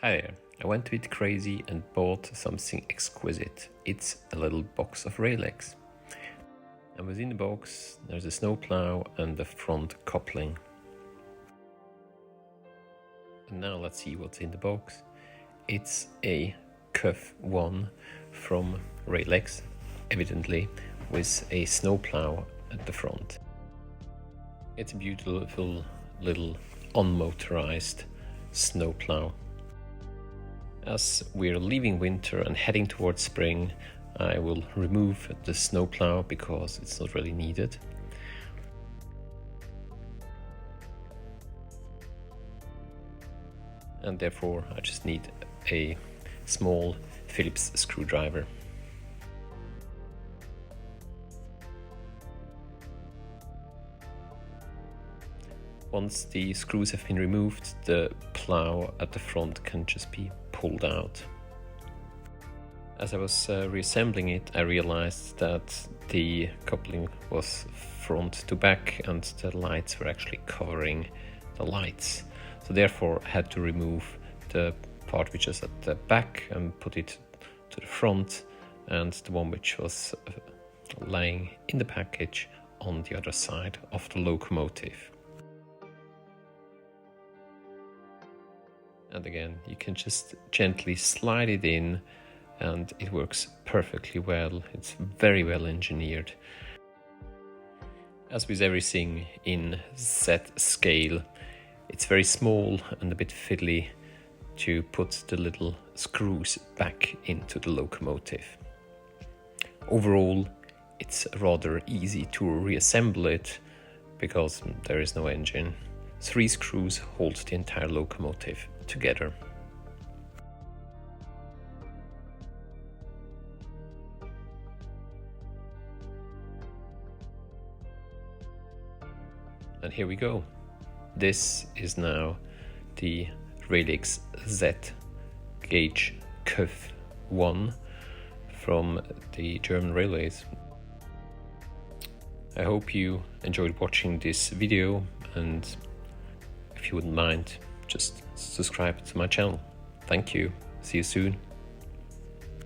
Hi there, I went a bit crazy and bought something exquisite. It's a little box of Railex. And within the box there's a snowplow and the front coupling. And now let's see what's in the box. It's a Köf I from Railex, evidently with a snowplow at the front. It's a beautiful little unmotorized snowplow. As we're leaving winter and heading towards spring, I will remove the snowplow because it's not really needed. And therefore I just need a small Phillips screwdriver. Once the screws have been removed, the plow at the front can just be pulled out. As I was reassembling it, I realized that the coupling was front to back and the lights were actually covering the lights. So therefore I had to remove the part which is at the back and put it to the front, and the one which was lying in the package on the other side of the locomotive. And again, you can just gently slide it in and it works perfectly well. It's very well engineered. As with everything in Z scale, it's very small and a bit fiddly to put the little screws back into the locomotive. Overall, it's rather easy to reassemble it because there is no engine. 3 screws hold the entire locomotive together. And here we go. This is now the Railex Z Gauge Köf I from the German Railways. I hope you enjoyed watching this video, and if you wouldn't mind, just subscribe to my channel. Thank you. See you soon.